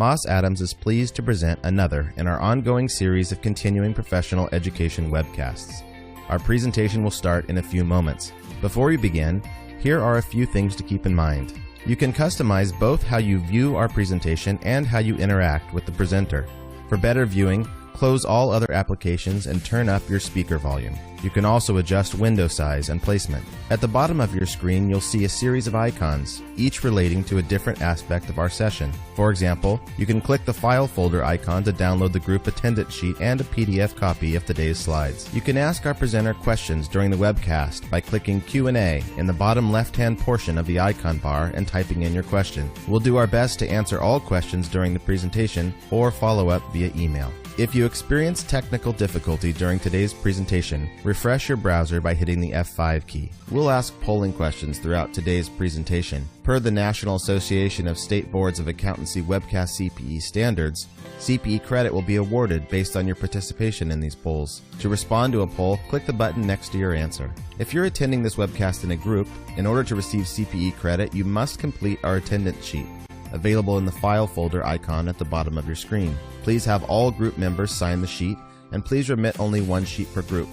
Moss Adams is pleased to present another in our ongoing series of continuing professional education webcasts. Our presentation will start in a few moments. Before we begin, here are a few things to keep in mind. You can customize both how you view our presentation and how you interact with the presenter. For better viewing, close all other applications and turn up your speaker volume. You can also adjust window size and placement. At the bottom of your screen, you'll see a series of icons, each relating to a different aspect of our session. For example, you can click the file folder icon to download the group attendance sheet and a PDF copy of today's slides. You can ask our presenter questions during the webcast by clicking Q&A in the bottom left-hand portion of the icon bar and typing in your question. We'll do our best to answer all questions during the presentation or follow up via email. If you experience technical difficulty during today's presentation, refresh your browser by hitting the F5 key. We'll ask polling questions throughout today's presentation. Per the National Association of State Boards of Accountancy Webcast CPE standards, CPE credit will be awarded based on your participation in these polls. To respond to a poll, click the button next to your answer. If you're attending this webcast in a group, in order to receive CPE credit, you must complete our attendance sheet, available in the file folder icon at the bottom of your screen. Please have all group members sign the sheet, and please remit only one sheet per group.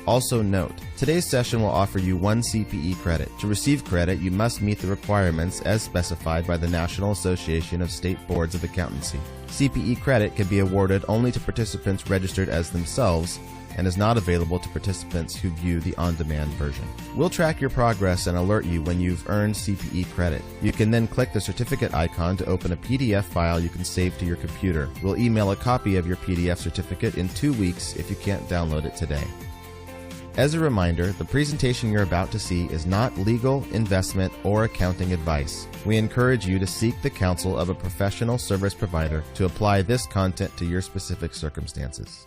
Also note, today's session will offer you 1 CPE credit. To receive credit, you must meet the requirements as specified by the National Association of State Boards of Accountancy. CPE credit can be awarded only to participants registered as themselves and is not available to participants who view the on-demand version. We'll track your progress and alert you when you've earned CPE credit. You can then click the certificate icon to open a PDF file you can save to your computer. We'll email a copy of your PDF certificate in 2 weeks if you can't download it today. As a reminder, the presentation you're about to see is not legal, investment, or accounting advice. We encourage you to seek the counsel of a professional service provider to apply this content to your specific circumstances.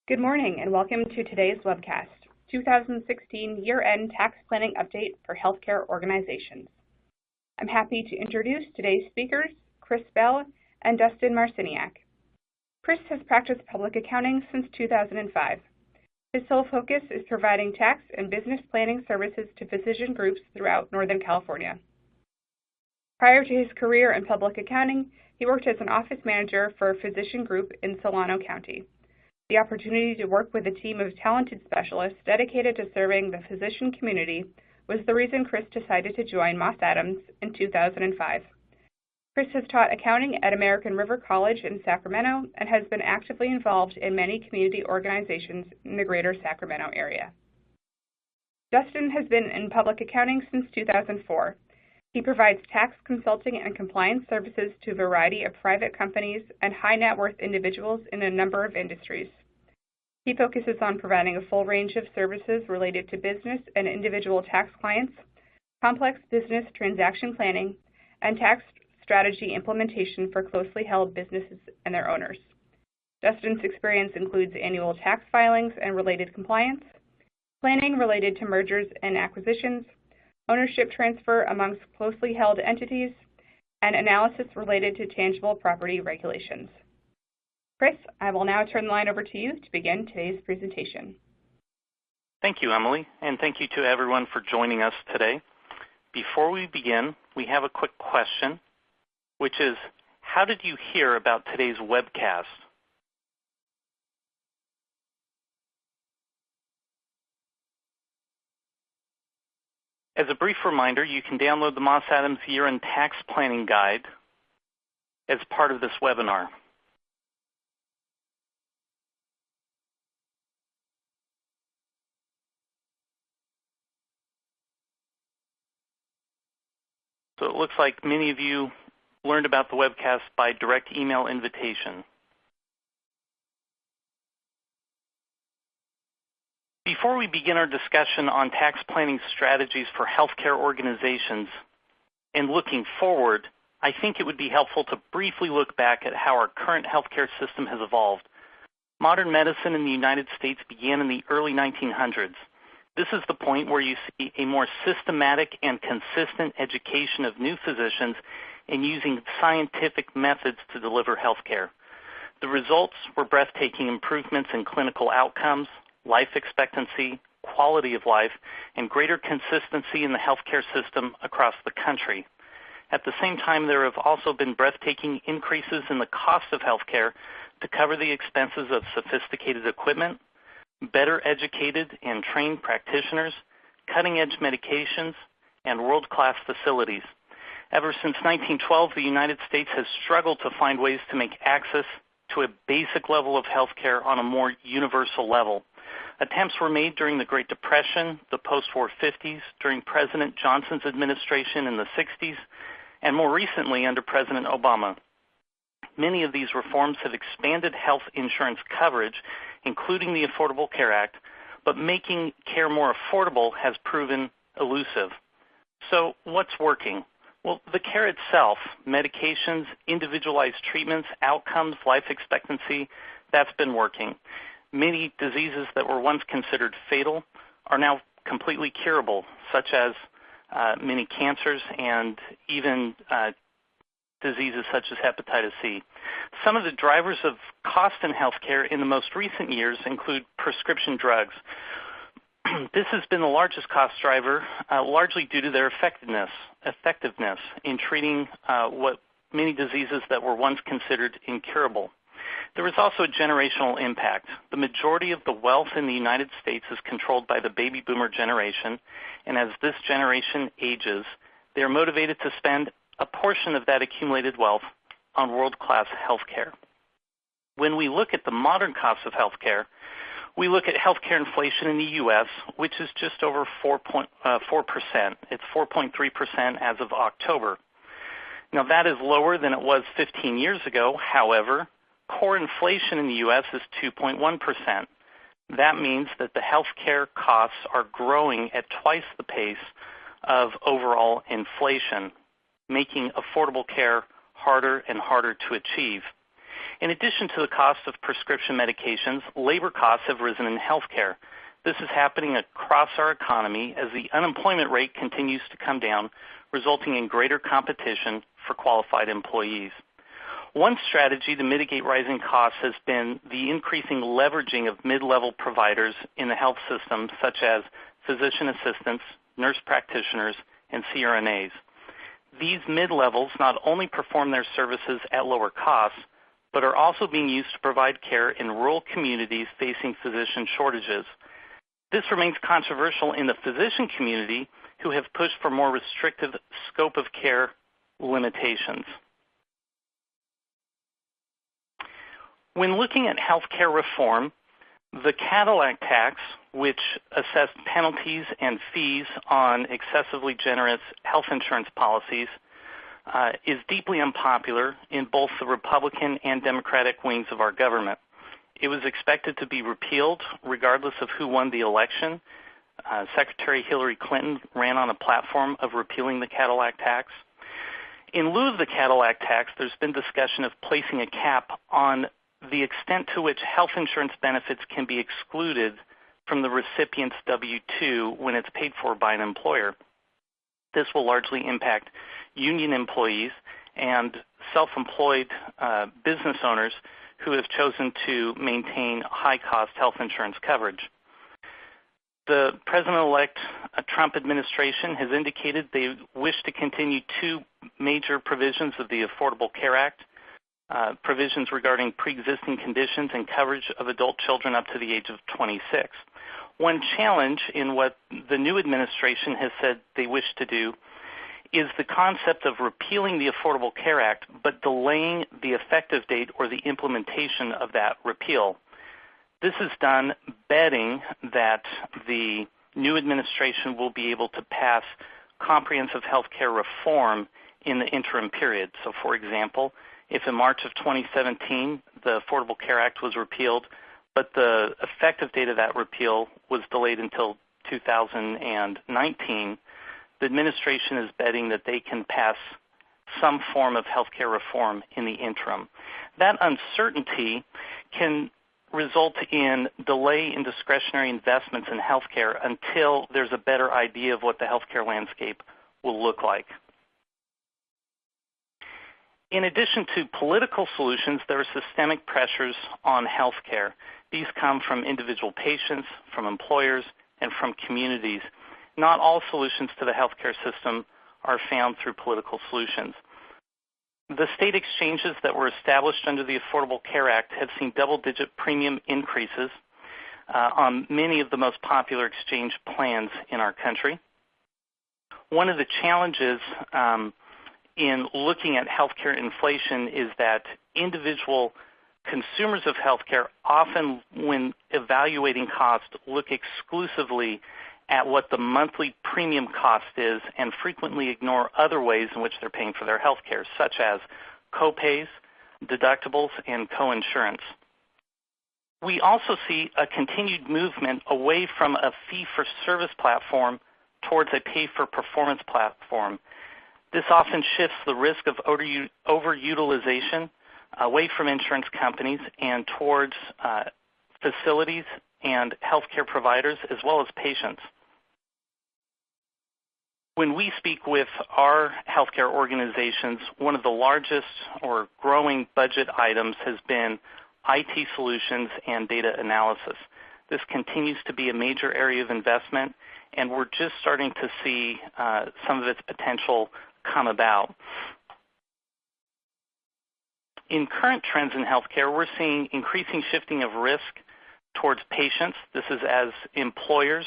Good morning and welcome to today's webcast, 2016 Year-End Tax Planning Update for Healthcare Organizations. I'm happy to introduce today's speakers, Chris Bell and Dustin Marciniak. Chris has practiced public accounting since 2005. His sole focus is providing tax and business planning services to physician groups throughout Northern California. Prior to his career in public accounting, he worked as an office manager for a physician group in Solano County. The opportunity to work with a team of talented specialists dedicated to serving the physician community was the reason Chris decided to join Moss Adams in 2005. Chris has taught accounting at American River College in Sacramento and has been actively involved in many community organizations in the greater Sacramento area. Dustin has been in public accounting since 2004. He provides tax consulting and compliance services to a variety of private companies and high net worth individuals in a number of industries. He focuses on providing a full range of services related to business and individual tax clients, complex business transaction planning, and tax strategy implementation for closely held businesses and their owners. Dustin's experience includes annual tax filings and related compliance, planning related to mergers and acquisitions, ownership transfer amongst closely held entities, and analysis related to tangible property regulations. Chris, I will now turn the line over to you to begin today's presentation. Thank you, Emily, and thank you to everyone for joining us today. Before we begin, we have a quick question, which is, how did you hear about today's webcast? As a brief reminder, you can download the Moss Adams Year-End Tax Planning Guide as part of this webinar. So it looks like many of you learned about the webcast by direct email invitation. Before we begin our discussion on tax planning strategies for healthcare organizations and looking forward, I think it would be helpful to briefly look back at how our current healthcare system has evolved. Modern medicine in the United States began in the early 1900s. This is the point where you see a more systematic and consistent education of new physicians and using scientific methods to deliver healthcare. The results were breathtaking improvements in clinical outcomes, life expectancy, quality of life and greater consistency in the healthcare system across the country. At the same time, there have also been breathtaking increases in the cost of healthcare to cover the expenses of sophisticated equipment, better educated and trained practitioners, cutting-edge medications, and world-class facilities. Ever since 1912, the United States has struggled to find ways to make access to a basic level of health care on a more universal level. Attempts were made during the Great Depression, the post-war 50s, during President Johnson's administration in the 60s, and more recently under President Obama. Many of these reforms have expanded health insurance coverage, including the Affordable Care Act, but making care more affordable has proven elusive. So what's working? Well, the care itself, medications, individualized treatments, outcomes, life expectancy, that's been working. Many diseases that were once considered fatal are now completely curable, such as many cancers and even diseases such as hepatitis C. Some of the drivers of cost in healthcare in the most recent years include prescription drugs. This has been the largest cost driver, largely due to their effectiveness in treating what many diseases that were once considered incurable. There was also a generational impact. The majority of the wealth in the United States is controlled by the baby boomer generation, and as this generation ages, they are motivated to spend a portion of that accumulated wealth on world-class health care. When we look at the modern costs of health care, we look at healthcare inflation in the U.S., which is just over 4%. It's 4.3% as of October. Now, that is lower than it was 15 years ago. However, core inflation in the U.S. is 2.1%. That means that the healthcare costs are growing at twice the pace of overall inflation, making affordable care harder and harder to achieve. In addition to the cost of prescription medications, labor costs have risen in healthcare. This is happening across our economy as the unemployment rate continues to come down, resulting in greater competition for qualified employees. One strategy to mitigate rising costs has been the increasing leveraging of mid-level providers in the health system, such as physician assistants, nurse practitioners, and CRNAs. These mid-levels not only perform their services at lower costs, but are also being used to provide care in rural communities facing physician shortages. This remains controversial in the physician community, who have pushed for more restrictive scope of care limitations. When looking at healthcare reform, the Cadillac tax, which assessed penalties and fees on excessively generous health insurance policies, is deeply unpopular in both the Republican and Democratic wings of our government. It was expected to be repealed regardless of who won the election. Secretary Hillary Clinton ran on a platform of repealing the Cadillac tax. In lieu of the Cadillac tax, there's been discussion of placing a cap on the extent to which health insurance benefits can be excluded from the recipient's W-2 when it's paid for by an employer. This will largely impact union employees and self-employed business owners who have chosen to maintain high-cost health insurance coverage. The President-elect Trump administration has indicated they wish to continue two major provisions of the Affordable Care Act, provisions regarding pre-existing conditions and coverage of adult children up to the age of 26. One challenge in what the new administration has said they wish to do is the concept of repealing the Affordable Care Act, but delaying the effective date or the implementation of that repeal. This is done betting that the new administration will be able to pass comprehensive health care reform in the interim period. So, for example, if in March of 2017 the Affordable Care Act was repealed, but the effective date of that repeal was delayed until 2019, the administration is betting that they can pass some form of health care reform in the interim. That uncertainty can result in delay in discretionary investments in health care until there's a better idea of what the health care landscape will look like. In addition to political solutions, there are systemic pressures on health care. These come from individual patients, from employers, and from communities. Not all solutions to the healthcare system are found through political solutions. The state exchanges that were established under the Affordable Care Act have seen double-digit premium increases on many of the most popular exchange plans in our country. One of the challenges in looking at healthcare inflation is that individual consumers of healthcare often, when evaluating cost, look exclusively at what the monthly premium cost is and frequently ignore other ways in which they're paying for their healthcare, such as copays, deductibles, and coinsurance. We also see a continued movement away from a fee-for-service platform towards a pay-for-performance platform. This often shifts the risk of overutilization away from insurance companies and towards facilities and healthcare providers as well as patients. When we speak with our healthcare organizations, one of the largest or growing budget items has been IT solutions and data analysis. This continues to be a major area of investment, and we're just starting to see some of its potential come about. In current trends in healthcare, we're seeing increasing shifting of risk towards patients. This is as employers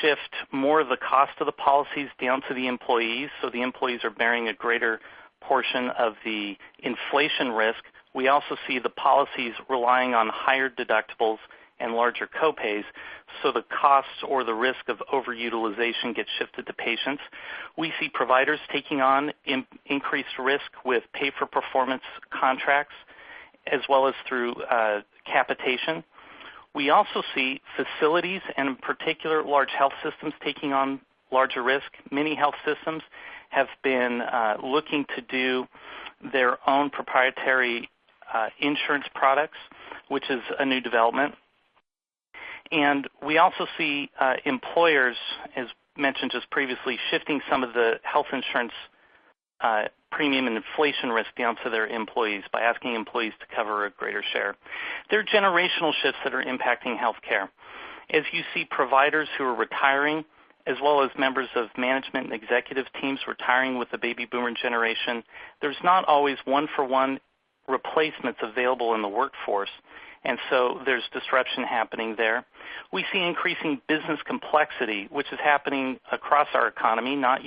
shift more of the cost of the policies down to the employees, so the employees are bearing a greater portion of the inflation risk. We also see the policies relying on higher deductibles and larger copays, so the costs or the risk of overutilization gets shifted to patients. We see providers taking on increased risk with pay-for-performance contracts as well as through capitation. We also see facilities, and in particular large health systems, taking on larger risk. Many health systems have been looking to do their own proprietary insurance products, which is a new development. And we also see employers, as mentioned just previously, shifting some of the health insurance premium and inflation risk down to their employees by asking employees to cover a greater share. There are generational shifts that are impacting healthcare. As you see providers who are retiring, as well as members of management and executive teams retiring with the baby boomer generation, there's not always one-for-one replacements available in the workforce, and so there's disruption happening there. We see increasing business complexity, which is happening across our economy, not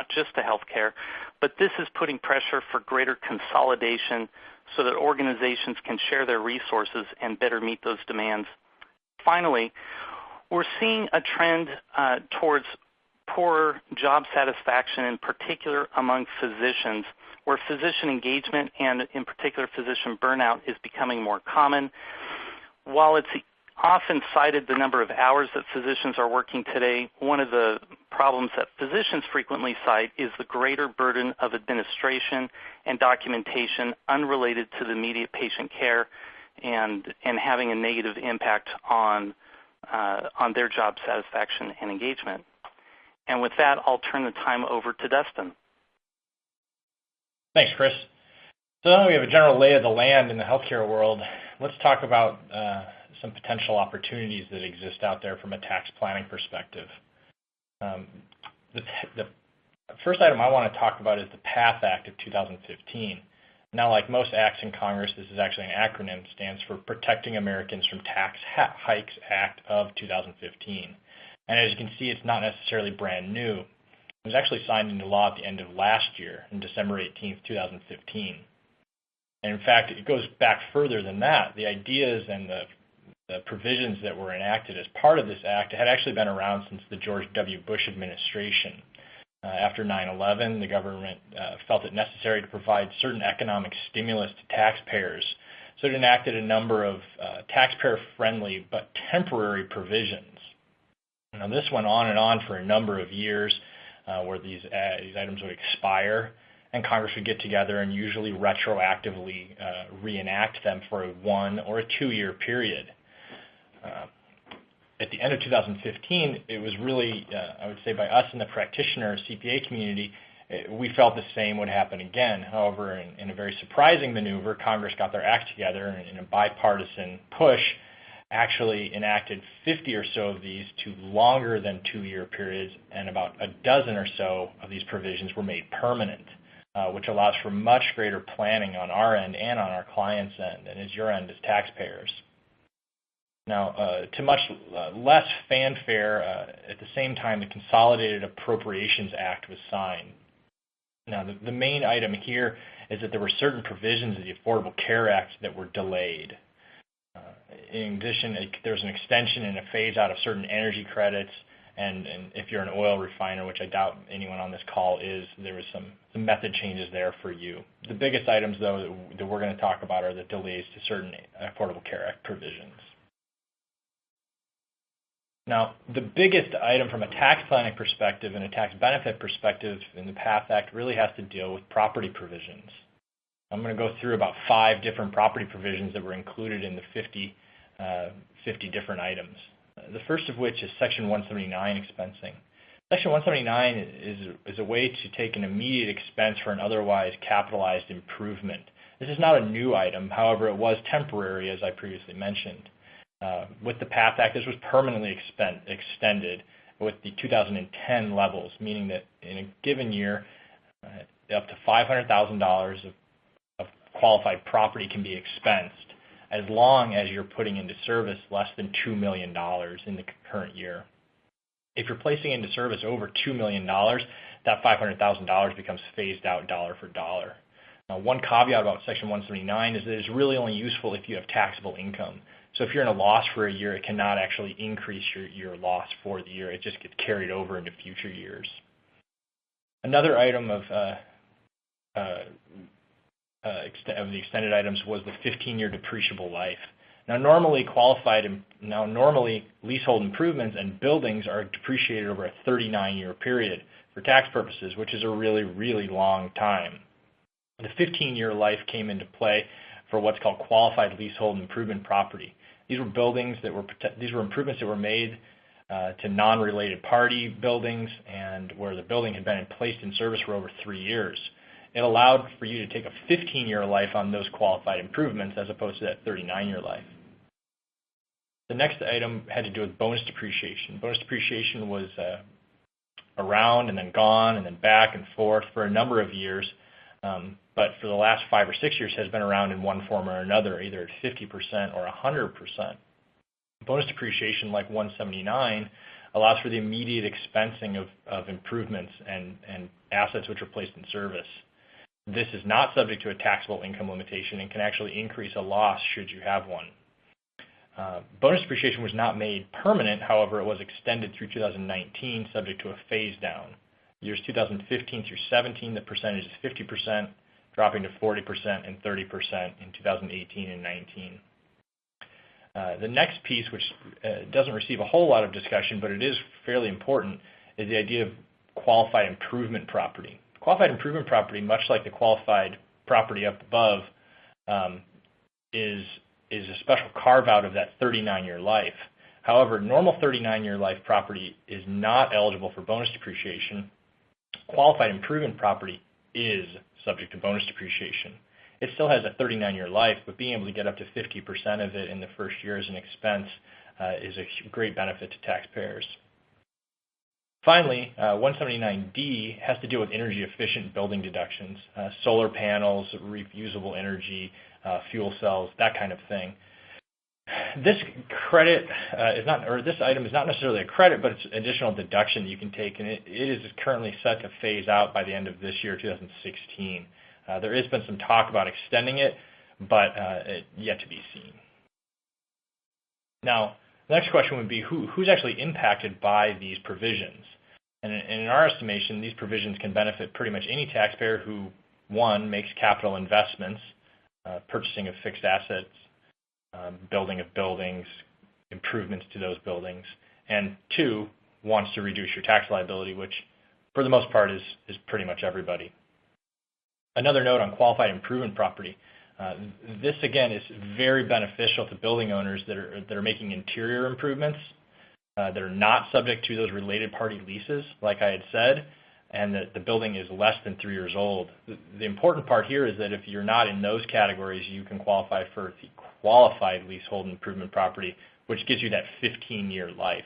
just to healthcare, but this is putting pressure for greater consolidation so that organizations can share their resources and better meet those demands. Finally, we're seeing a trend towards poor job satisfaction, in particular among physicians, where physician engagement and in particular physician burnout is becoming more common. While it's often cited the number of hours that physicians are working today, one of the problems that physicians frequently cite is the greater burden of administration and documentation unrelated to the immediate patient care and having a negative impact on their job satisfaction and engagement. And with that, I'll turn the time over to Dustin. Thanks, Chris. So now we have a general lay of the land in the healthcare world. Let's talk about some potential opportunities that exist out there from a tax planning perspective. The first item I want to talk about is the PATH Act of 2015. Now, like most acts in Congress, this is actually an acronym. It stands for Protecting Americans from Tax Hikes Act of 2015. And as you can see, it's not necessarily brand new. It was actually signed into law at the end of last year, on December 18th, 2015. And in fact, it goes back further than that. The ideas and the provisions that were enacted as part of this act had actually been around since the George W. Bush administration. After 9/11, the government felt it necessary to provide certain economic stimulus to taxpayers. So it enacted a number of taxpayer-friendly but temporary provisions. Now, this went on and on for a number of years where these items would expire, and Congress would get together and usually retroactively reenact them for a 1 or a 2 year period. At the end of 2015, it was really, I would say by us in the practitioner CPA community, we felt the same would happen again. However, in a very surprising maneuver, Congress got their act together in a bipartisan push actually enacted 50 or so of these to longer than 2-year periods, and about a dozen or so of these provisions were made permanent, which allows for much greater planning on our end and on our client's end, and as your end as taxpayers. Now, to much less fanfare, at the same time, the Consolidated Appropriations Act was signed. Now, the main item here is that there were certain provisions of the Affordable Care Act that were delayed. In addition, there was an extension and a phase-out of certain energy credits, and if you're an oil refiner, which I doubt anyone on this call is, there was some method changes there for you. The biggest items, though, that we're going to talk about are the delays to certain Affordable Care Act provisions. Now, the biggest item from a tax planning perspective and a tax benefit perspective in the PATH Act really has to deal with property provisions. I'm going to go through about 5 different property provisions that were included in the 50 different items. The first of which is Section 179 expensing. Section 179 is a way to take an immediate expense for an otherwise capitalized improvement. This is not a new item, however, it was temporary, as I previously mentioned. With the PATH Act, this was permanently extended with the 2010 levels, meaning that in a given year, up to $500,000 of qualified property can be expensed, as long as you're putting into service less than $2 million in the current year. If you're placing into service over $2 million, that $500,000 becomes phased out dollar for dollar. Now, one caveat about Section 179 is that it's really only useful if you have taxable income. So if you're in a loss for a year, it cannot actually increase your loss for the year. It just gets carried over into future years. Another item of the extended items was the 15-year depreciable life. Now, normally leasehold improvements and buildings are depreciated over a 39-year period for tax purposes, which is a really, really long time. The 15-year life came into play for what's called qualified leasehold improvement property. These were improvements that were made to non-related party buildings, and where the building had been placed in service for over 3 years. It allowed for you to take a 15-year life on those qualified improvements as opposed to that 39-year life. The next item had to do with bonus depreciation. Bonus depreciation was around and then gone and then back and forth for a number of years, but for the last 5 or 6 years has been around in one form or another, either at 50% or 100%. Bonus depreciation, like 179, allows for the immediate expensing of improvements and assets which are placed in service. This is not subject to a taxable income limitation and can actually increase a loss should you have one. Bonus depreciation was not made permanent, however, it was extended through 2019, subject to a phase down. Years 2015 through 17, the percentage is 50%, dropping to 40% and 30% in 2018 and 19. The next piece, which doesn't receive a whole lot of discussion, but it is fairly important, is the idea of qualified improvement property. Qualified improvement property, much like the qualified property up above, is a special carve-out of that 39-year life. However, normal 39-year life property is not eligible for bonus depreciation. Qualified improvement property is subject to bonus depreciation. It still has a 39-year life, but being able to get up to 50% of it in the first year as an expense is a great benefit to taxpayers. Finally, 179D has to deal with energy-efficient building deductions, solar panels, reusable energy, fuel cells, that kind of thing. This credit this item is not necessarily a credit, but it's additional deduction you can take, and it is currently set to phase out by the end of this year, 2016. There has been some talk about extending it, but yet to be seen. Now, the next question would be who's actually impacted by these provisions? And in our estimation, these provisions can benefit pretty much any taxpayer who, one, makes capital investments, purchasing of fixed assets, building of buildings, improvements to those buildings, and two, wants to reduce your tax liability, which for the most part is pretty much everybody. Another note on qualified improvement property. This, again, is very beneficial to building owners that are making interior improvements that are not subject to those related party leases, like I had said, and that the building is less than 3 years old. The important part here is that if you're not in those categories, you can qualify for the qualified leasehold improvement property, which gives you that 15-year life.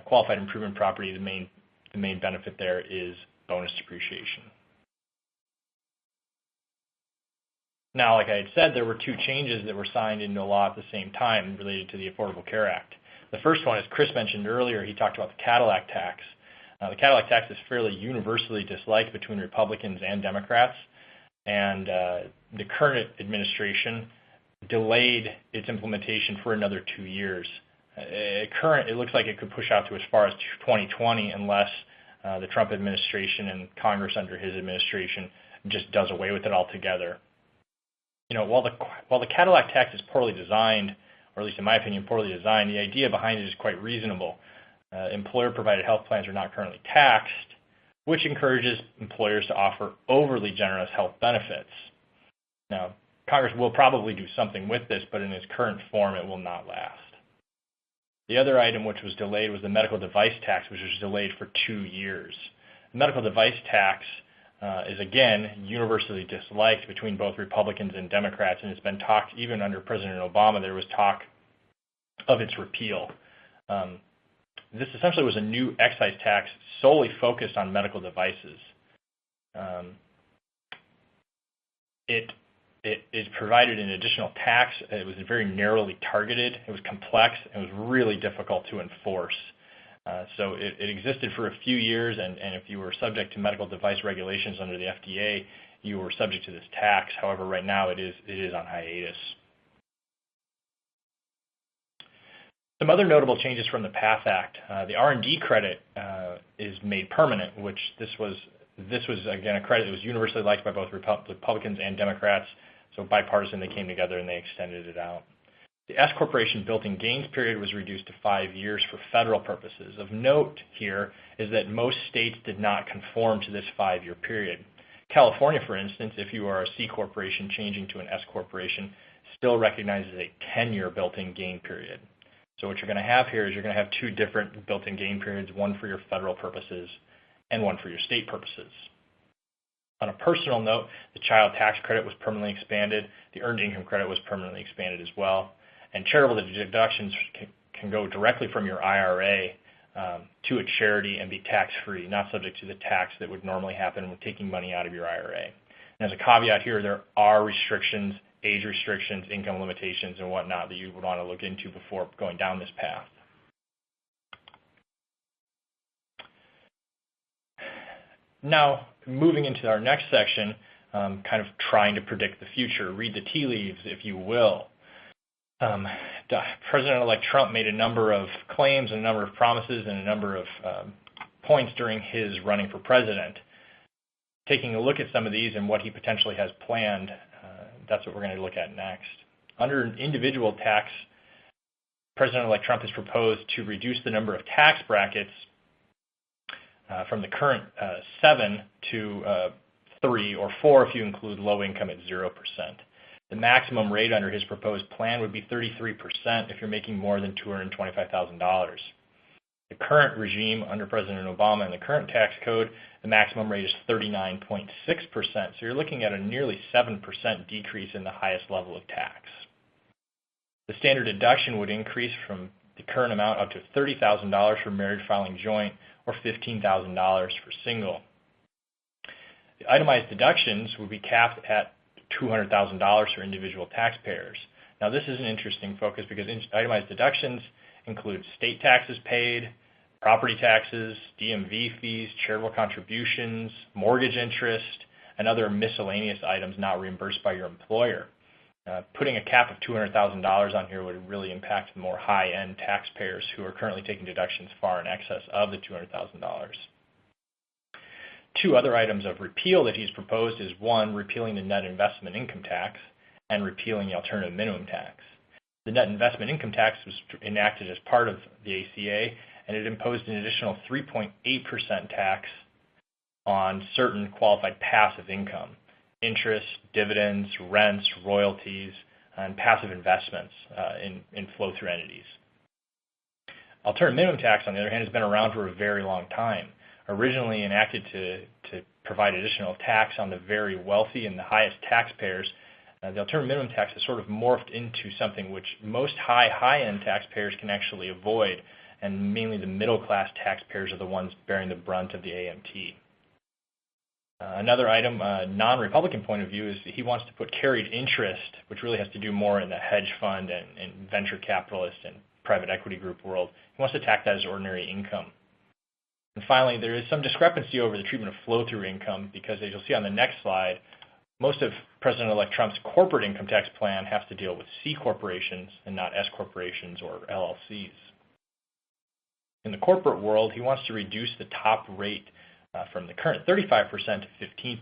Qualified improvement property, the main benefit there is bonus depreciation. Now, like I had said, there were two changes that were signed into law at the same time related to the Affordable Care Act. The first one, as Chris mentioned earlier, he talked about the Cadillac tax. The Cadillac tax is fairly universally disliked between Republicans and Democrats, and the current administration delayed its implementation for another 2 years. It looks like it could push out to as far as 2020 unless the Trump administration and Congress under his administration just does away with it altogether. You know, while the Cadillac tax is poorly designed, or at least in my opinion poorly designed, the idea behind it is quite reasonable. Employer-provided health plans are not currently taxed, which encourages employers to offer overly generous health benefits. Now, Congress will probably do something with this, but in its current form, it will not last. The other item which was delayed was the medical device tax, which was delayed for 2 years. The medical device tax is, again, universally disliked between both Republicans and Democrats, and it's been talked, even under President Obama, there was talk of its repeal. This essentially was a new excise tax solely focused on medical devices. It provided an additional tax. It was very narrowly targeted. It was complex. It was really difficult to enforce. So it existed for a few years, and if you were subject to medical device regulations under the FDA, you were subject to this tax. However, right now it is on hiatus. Some other notable changes from the PATH Act. The R&D credit is made permanent, which this was again a credit that was universally liked by both Republicans and Democrats. So bipartisan, they came together and they extended it out. The S corporation built-in gains period was reduced to 5 years for federal purposes. Of note here is that most states did not conform to this 5-year period. California, for instance, if you are a C corporation changing to an S corporation, still recognizes a 10-year built-in gain period. So what you're going to have here is you're going to have two different built-in gain periods, one for your federal purposes and one for your state purposes. On a personal note, the child tax credit was permanently expanded. The earned income credit was permanently expanded as well. And charitable deductions can go directly from your IRA to a charity and be tax-free, not subject to the tax that would normally happen when taking money out of your IRA. And as a caveat here, there are restrictions, age restrictions, income limitations, and whatnot that you would want to look into before going down this path. Now, moving into our next section, kind of trying to predict the future, read the tea leaves, if you will. President-elect Trump made a number of claims and a number of promises and a number of points during his running for president. Taking a look at some of these and what he potentially has planned, that's what we're going to look at next. Under an individual tax, President-elect Trump has proposed to reduce the number of tax brackets from the current 7 to 3 or 4 if you include low income at 0%. The maximum rate under his proposed plan would be 33% if you're making more than $225,000. The current regime under President Obama and the current tax code, the maximum rate is 39.6%. So you're looking at a nearly 7% decrease in the highest level of tax. The standard deduction would increase from the current amount up to $30,000 for married filing joint or $15,000 for single. The itemized deductions would be capped at $200,000 for individual taxpayers. Now this is an interesting focus because itemized deductions include state taxes paid, property taxes, DMV fees, charitable contributions, mortgage interest, and other miscellaneous items not reimbursed by your employer. Putting a cap of $200,000 on here would really impact the more high-end taxpayers who are currently taking deductions far in excess of the $200,000. Two other items of repeal that he's proposed is, one, repealing the net investment income tax and repealing the alternative minimum tax. The net investment income tax was enacted as part of the ACA, and it imposed an additional 3.8% tax on certain qualified passive income, interest, dividends, rents, royalties, and passive investments in flow-through entities. Alternative minimum tax, on the other hand, has been around for a very long time. Originally enacted to provide additional tax on the very wealthy and the highest taxpayers, The alternative minimum tax has sort of morphed into something which most high-end taxpayers can actually avoid, and mainly the middle-class taxpayers are the ones bearing the brunt of the AMT. Another item, non-Republican point of view, is he wants to put carried interest, which really has to do more in the hedge fund and venture capitalist and private equity group world. He wants to tax that as ordinary income. And finally, there is some discrepancy over the treatment of flow-through income because, as you'll see on the next slide, most of President-elect Trump's corporate income tax plan has to deal with C corporations and not S corporations or LLCs. In the corporate world, he wants to reduce the top rate from the current 35% to 15%.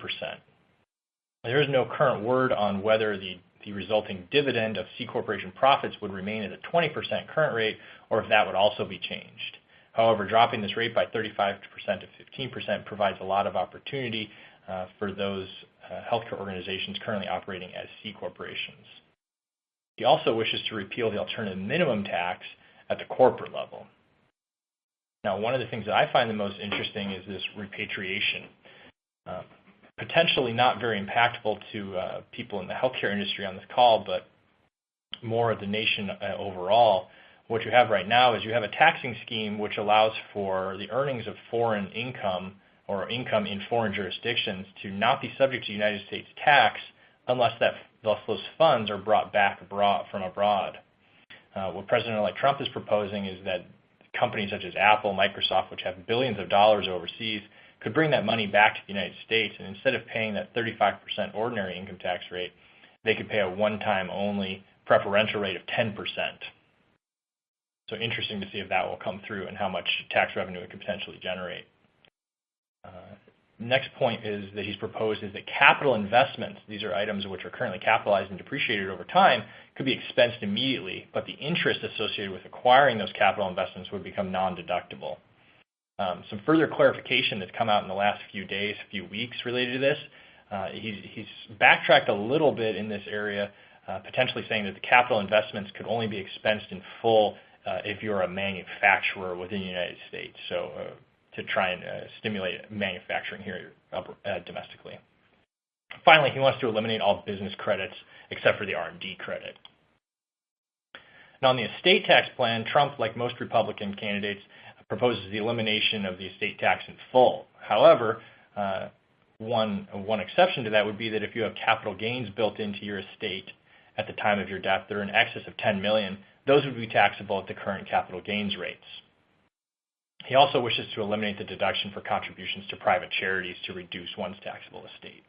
There is no current word on whether the resulting dividend of C corporation profits would remain at a 20% current rate or if that would also be changed. However, dropping this rate by 35% to 15% provides a lot of opportunity for those healthcare organizations currently operating as C corporations. He also wishes to repeal the alternative minimum tax at the corporate level. Now, one of the things that I find the most interesting is this repatriation. Potentially not very impactful to people in the healthcare industry on this call, but more of the nation overall. What you have right now is you have a taxing scheme which allows for the earnings of foreign income or income in foreign jurisdictions to not be subject to United States tax unless those funds are brought back from abroad. What President-elect Trump is proposing is that companies such as Apple, Microsoft, which have billions of dollars overseas, could bring that money back to the United States, and instead of paying that 35% ordinary income tax rate, they could pay a one-time only preferential rate of 10%. So interesting to see if that will come through and how much tax revenue it could potentially generate. Next point is that he's proposed is that capital investments, these are items which are currently capitalized and depreciated over time, could be expensed immediately, but the interest associated with acquiring those capital investments would become non-deductible. Some further clarification that's come out in the last few days, few weeks related to this. He's backtracked a little bit in this area, potentially saying that the capital investments could only be expensed in full if you're a manufacturer within the United States. So to try and stimulate manufacturing here domestically. Finally, he wants to eliminate all business credits except for the R&D credit. Now, on the estate tax plan, Trump, like most Republican candidates, proposes the elimination of the estate tax in full. However, one exception to that would be that if you have capital gains built into your estate at the time of your death that are in excess of $10 million, those would be taxable at the current capital gains rates. He also wishes to eliminate the deduction for contributions to private charities to reduce one's taxable estate.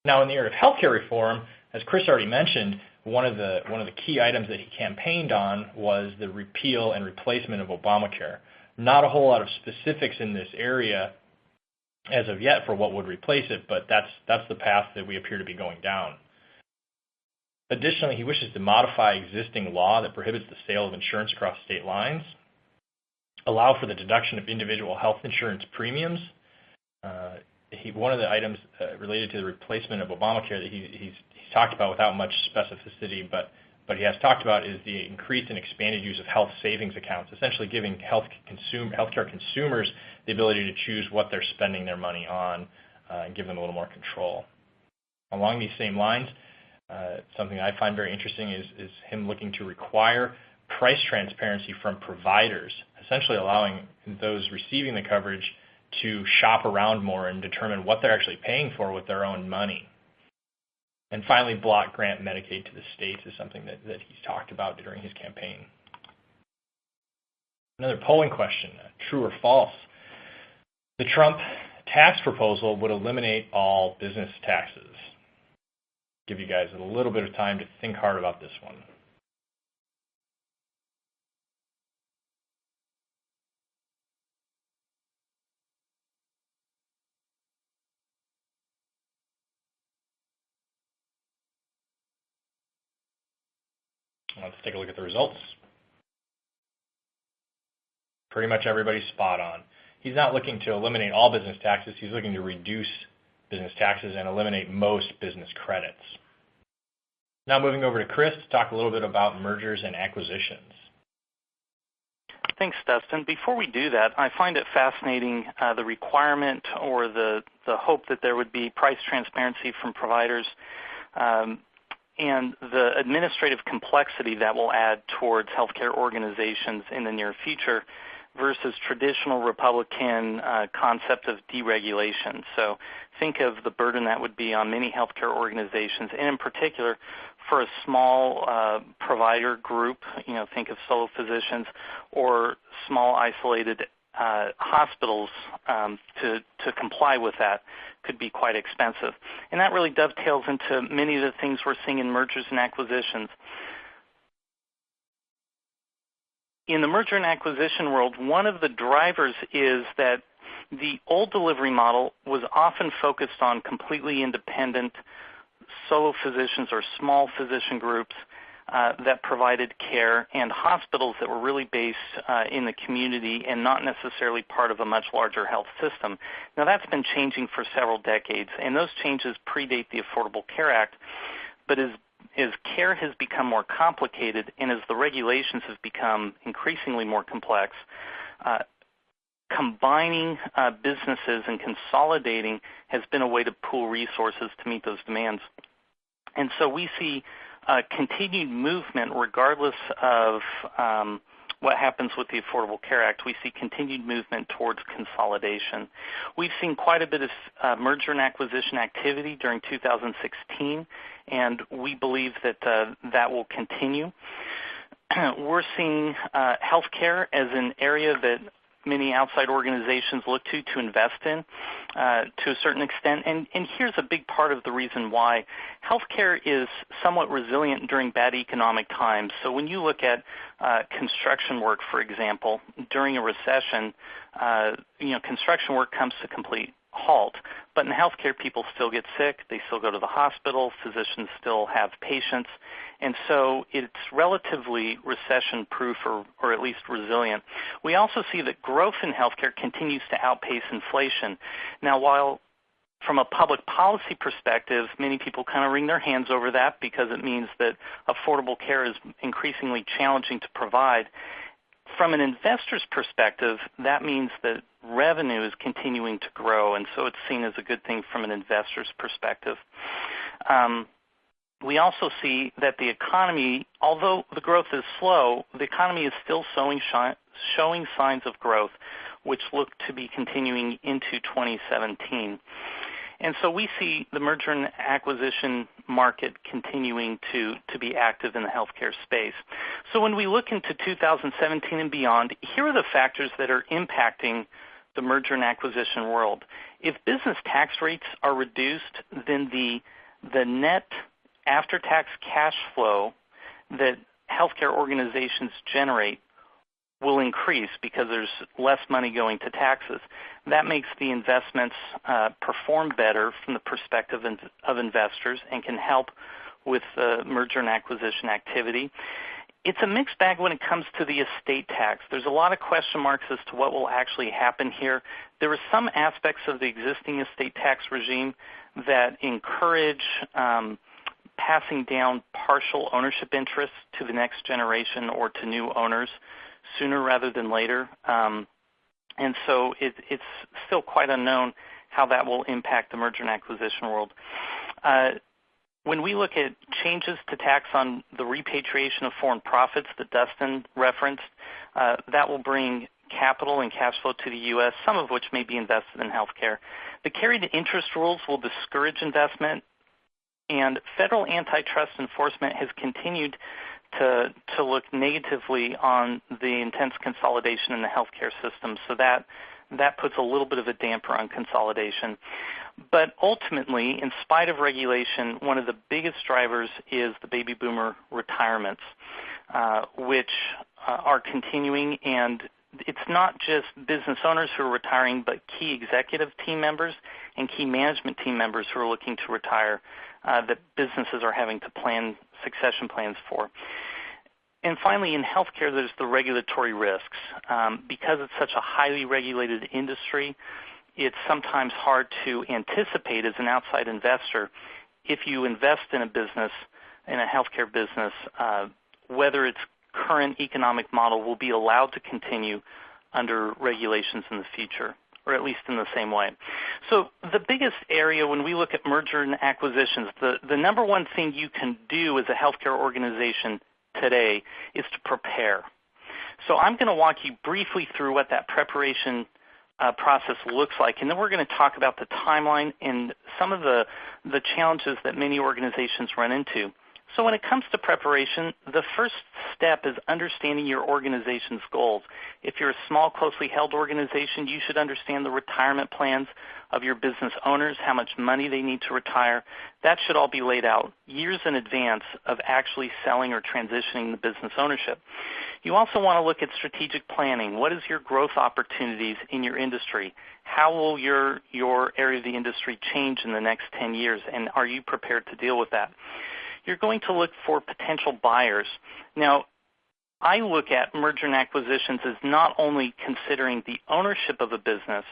Now, in the area of healthcare reform, as Chris already mentioned, one of the key items that he campaigned on was the repeal and replacement of Obamacare. Not a whole lot of specifics in this area as of yet for what would replace it, but that's the path that we appear to be going down. Additionally, he wishes to modify existing law that prohibits the sale of insurance across state lines, allow for the deduction of individual health insurance premiums. One of the items related to the replacement of Obamacare that he's talked about without much specificity, but he has talked about is the increased and expanded use of health savings accounts, essentially giving healthcare consumers the ability to choose what they're spending their money on and give them a little more control. Along these same lines, something I find very interesting is him looking to require price transparency from providers, essentially allowing those receiving the coverage to shop around more and determine what they're actually paying for with their own money. And finally, block grant Medicaid to the states is something that he's talked about during his campaign. Another polling question, true or false? The Trump tax proposal would eliminate all business taxes. Give you guys a little bit of time to think hard about this one. Let's take a look at the results. Pretty much everybody's spot on. He's not looking to eliminate all business taxes. He's looking to reduce business taxes and eliminate most business credits. Now moving over to Chris to talk a little bit about mergers and acquisitions. Thanks, Dustin. Before we do that, I find it fascinating the requirement or the hope that there would be price transparency from providers and the administrative complexity that will add towards healthcare organizations in the near future versus traditional Republican concept of deregulation. So think of the burden that would be on many healthcare organizations, and in particular for a small provider group, think of solo physicians or small isolated hospitals to comply with that could be quite expensive. And that really dovetails into many of the things we're seeing in mergers and acquisitions. In the merger and acquisition world, one of the drivers is that the old delivery model was often focused on completely independent solo physicians or small physician groups that provided care, and hospitals that were really based in the community and not necessarily part of a much larger health system. Now that's been changing for several decades, and those changes predate the Affordable Care Act, but as care has become more complicated and as the regulations have become increasingly more complex, combining businesses and consolidating has been a way to pool resources to meet those demands. And so we see continued movement regardless of what happens with the Affordable Care Act. We see continued movement towards consolidation. We've seen quite a bit of merger and acquisition activity during 2016, and we believe that that will continue. We're seeing healthcare as an area that many outside organizations look to invest in to a certain extent. And here's a big part of the reason why. Healthcare is somewhat resilient during bad economic times. So when you look at construction work, for example, during a recession, construction work comes to complete halt. But in healthcare, people still get sick. They still go to the hospital. Physicians still have patients. And so it's relatively recession-proof or at least resilient. We also see that growth in healthcare continues to outpace inflation. Now, while from a public policy perspective, many people kind of wring their hands over that because it means that affordable care is increasingly challenging to provide. From an investor's perspective, that means that revenue is continuing to grow, and so it's seen as a good thing from an investor's perspective. We also see that the economy, although the growth is slow, the economy is still showing signs of growth, which look to be continuing into 2017. And so we see the merger and acquisition market continuing to be active in the healthcare space. So when we look into 2017 and beyond, here are the factors that are impacting the merger and acquisition world. If business tax rates are reduced, then the net after-tax cash flow that healthcare organizations generate will increase because there's less money going to taxes. That makes the investments perform better from the perspective of investors and can help with merger and acquisition activity. It's a mixed bag when it comes to the estate tax. There's a lot of question marks as to what will actually happen here. There are some aspects of the existing estate tax regime that encourage passing down partial ownership interests to the next generation or to new owners sooner rather than later. And so it's still quite unknown how that will impact the merger and acquisition world. When we look at changes to tax on the repatriation of foreign profits that Dustin referenced, that will bring capital and cash flow to the U.S., some of which may be invested in healthcare. The carried interest rules will discourage investment, and federal antitrust enforcement has continued to look negatively on the intense consolidation in the healthcare system. So that puts a little bit of a damper on consolidation. But ultimately, in spite of regulation, one of the biggest drivers is the baby boomer retirements, which are continuing. And it's not just business owners who are retiring, but key executive team members and key management team members who are looking to retire that businesses are having to plan succession plans for. And finally, in healthcare, there's the regulatory risks. Because it's such a highly regulated industry, it's sometimes hard to anticipate as an outside investor if you invest in a business, in a healthcare business, whether it's current economic model will be allowed to continue under regulations in the future, or at least in the same way. So the biggest area when we look at merger and acquisitions, the number one thing you can do as a healthcare organization today is to prepare. So I'm going to walk you briefly through what that preparation process looks like, and then we're going to talk about the timeline and some of the challenges that many organizations run into. So when it comes to preparation, the first step is understanding your organization's goals. If you're a small, closely held organization, you should understand the retirement plans of your business owners, how much money they need to retire. That should all be laid out years in advance of actually selling or transitioning the business ownership. You also want to look at strategic planning. What is your growth opportunities in your industry? How will your area of the industry change in the next 10 years, and are you prepared to deal with that? You're going to look for potential buyers. Now, I look at merger and acquisitions as not only considering the ownership of a business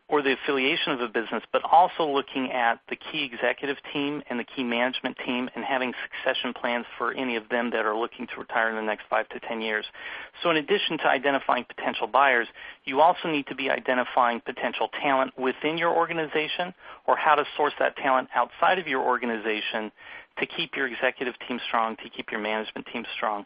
or the affiliation of a business, but also looking at the key executive team and the key management team and having succession plans for any of them that are looking to retire in the next 5 to 10 years. So in addition to identifying potential buyers, you also need to be identifying potential talent within your organization or how to source that talent outside of your organization to keep your executive team strong, to keep your management team strong.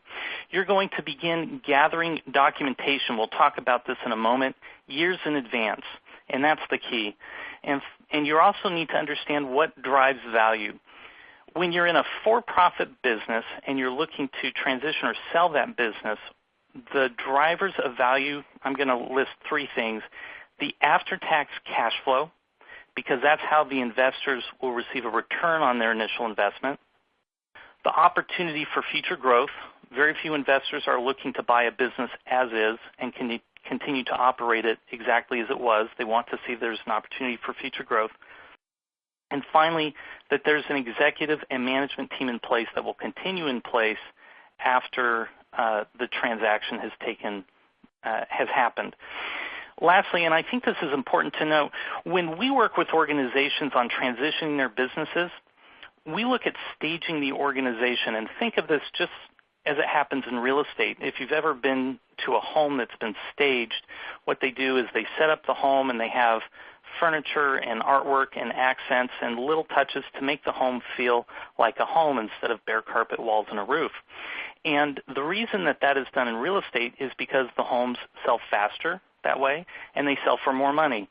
You're going to begin gathering documentation. We'll talk about this in a moment, years in advance. And that's the key. And you also need to understand what drives value. When you're in a for-profit business and you're looking to transition or sell that business, the drivers of value, I'm going to list 3 things. The after-tax cash flow, because that's how the investors will receive a return on their initial investment. The opportunity for future growth. Very few investors are looking to buy a business as is and continue to operate it exactly as it was. They want to see there's an opportunity for future growth. And finally, that there's an executive and management team in place that will continue in place after the transaction has happened. Lastly, and I think this is important to know, when we work with organizations on transitioning their businesses, we look at staging the organization and think of this just as it happens in real estate. If you've ever been to a home that's been staged, what they do is they set up the home and they have furniture and artwork and accents and little touches to make the home feel like a home instead of bare carpet walls and a roof. And the reason that is done in real estate is because the homes sell faster that way and they sell for more money.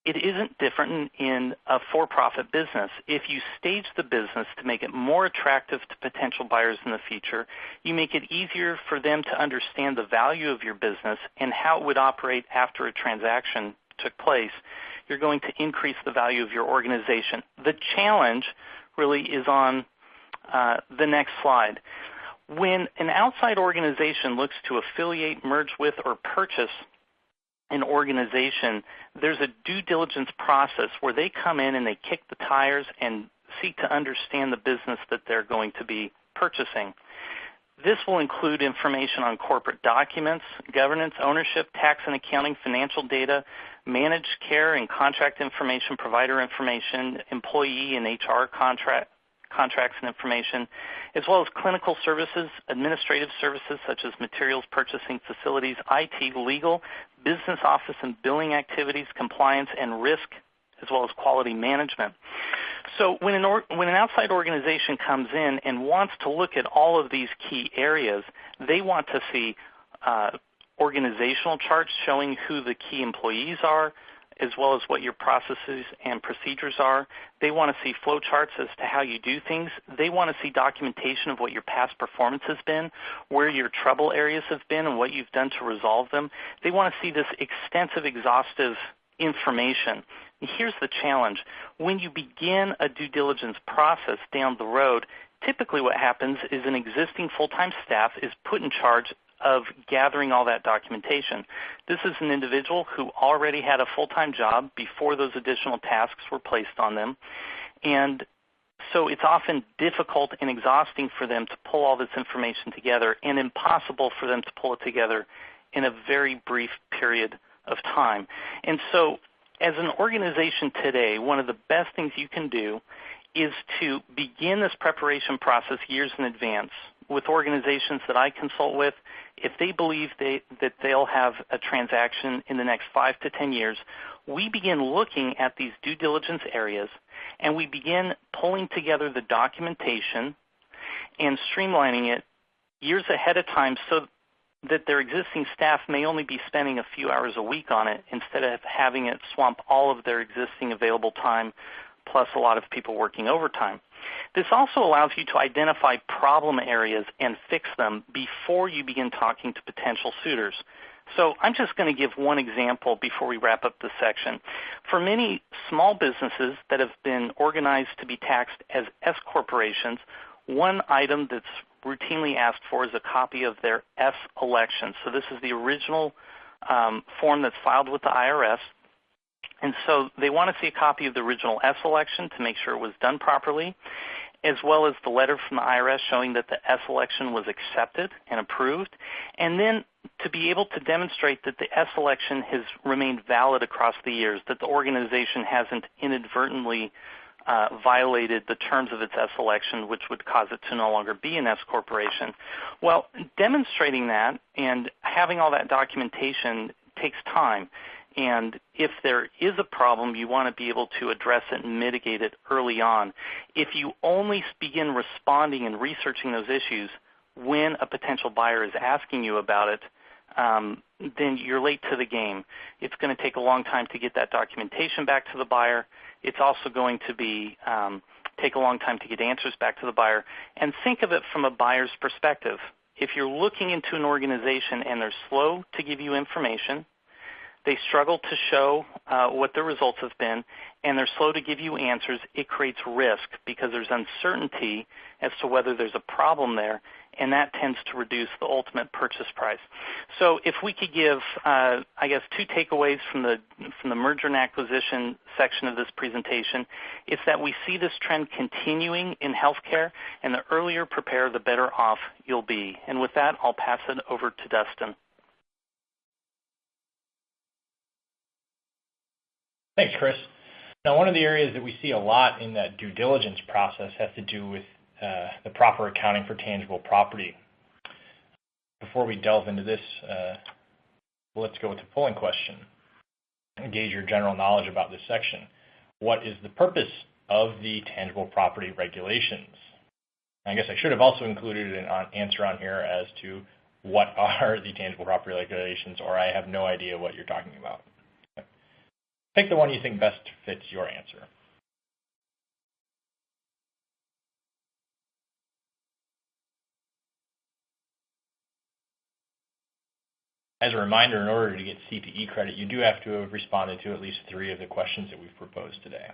It isn't different in a for-profit business. If you stage the business to make it more attractive to potential buyers in the future, you make it easier for them to understand the value of your business and how it would operate after a transaction took place. You're going to increase the value of your organization. The challenge really is on the next slide. When an outside organization looks to affiliate, merge with, or purchase an organization, there's a due diligence process where they come in and they kick the tires and seek to understand the business that they're going to be purchasing. This will include information on corporate documents, governance, ownership, tax and accounting, financial data, managed care and contract information, provider information, employee and HR contracts and information, as well as clinical services, administrative services such as materials purchasing, facilities, IT, legal, business office and billing activities, compliance and risk, as well as quality management. So when an outside organization comes in and wants to look at all of these key areas, they want to see organizational charts showing who the key employees are, as well as what your processes and procedures are. They want to see flow charts as to how you do things. They want to see documentation of what your past performance has been, where your trouble areas have been, and what you've done to resolve them. They want to see this extensive, exhaustive information. And here's the challenge. When you begin a due diligence process down the road, typically what happens is an existing full-time staff is put in charge of gathering all that documentation. This is an individual who already had a full-time job before those additional tasks were placed on them. And so it's often difficult and exhausting for them to pull all this information together and impossible for them to pull it together in a very brief period of time. And so as an organization today, one of the best things you can do is to begin this preparation process years in advance with organizations that I consult with. If they believe that they'll have a transaction in the next 5 to 10 years, we begin looking at these due diligence areas, and we begin pulling together the documentation and streamlining it years ahead of time so that their existing staff may only be spending a few hours a week on it instead of having it swamp all of their existing available time, plus a lot of people working overtime. This also allows you to identify problem areas and fix them before you begin talking to potential suitors. So I'm just going to give one example before we wrap up this section. For many small businesses that have been organized to be taxed as S corporations, one item that's routinely asked for is a copy of their S election. So this is the original form that's filed with the IRS. And so they want to see a copy of the original S election to make sure it was done properly, as well as the letter from the IRS showing that the S election was accepted and approved, and then to be able to demonstrate that the S election has remained valid across the years, that the organization hasn't inadvertently violated the terms of its S election, which would cause it to no longer be an S corporation. Well, demonstrating that and having all that documentation takes time. And if there is a problem, you want to be able to address it and mitigate it early on. If you only begin responding and researching those issues when a potential buyer is asking you about it, then you're late to the game. It's going to take a long time to get that documentation back to the buyer. It's also going to be take a long time to get answers back to the buyer. And think of it from a buyer's perspective. If you're looking into an organization and they're slow to give you information, they struggle to show what their results have been, and they're slow to give you answers, it creates risk because there's uncertainty as to whether there's a problem there, and that tends to reduce the ultimate purchase price. So if we could give, I guess, 2 takeaways from the merger and acquisition section of this presentation, it's that we see this trend continuing in healthcare, and the earlier prepare, the better off you'll be. And with that, I'll pass it over to Dustin. Thanks, Chris. Now, one of the areas that we see a lot in that due diligence process has to do with the proper accounting for tangible property. Before we delve into this, let's go with the polling question. Gauge your general knowledge about this section. What is the purpose of the tangible property regulations? I guess I should have also included an answer on here as to what are the tangible property regulations, or I have no idea what you're talking about. Pick the one you think best fits your answer. As a reminder, in order to get CPE credit, you do have to have responded to at least 3 of the questions that we've proposed today.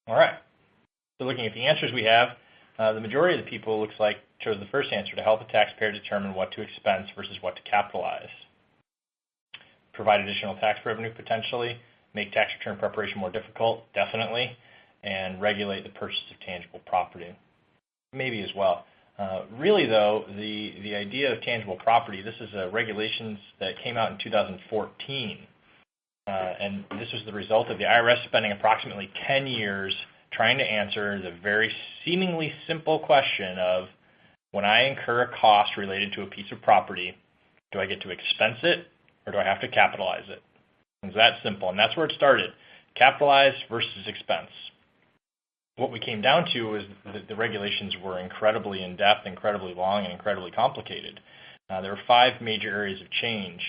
All right. So looking at the answers we have, the majority of the people looks like chose the first answer, to help the taxpayer determine what to expense versus what to capitalize. Provide additional tax revenue potentially, make tax return preparation more difficult, definitely, and regulate the purchase of tangible property, maybe as well. Really, though, the idea of tangible property, this is regulations that came out in 2014. And this was the result of the IRS spending approximately 10 years trying to answer the very seemingly simple question of, when I incur a cost related to a piece of property, do I get to expense it or do I have to capitalize it? It's that simple, and that's where it started, capitalize versus expense. What we came down to was that the regulations were incredibly in-depth, incredibly long, and incredibly complicated. There were 5 major areas of change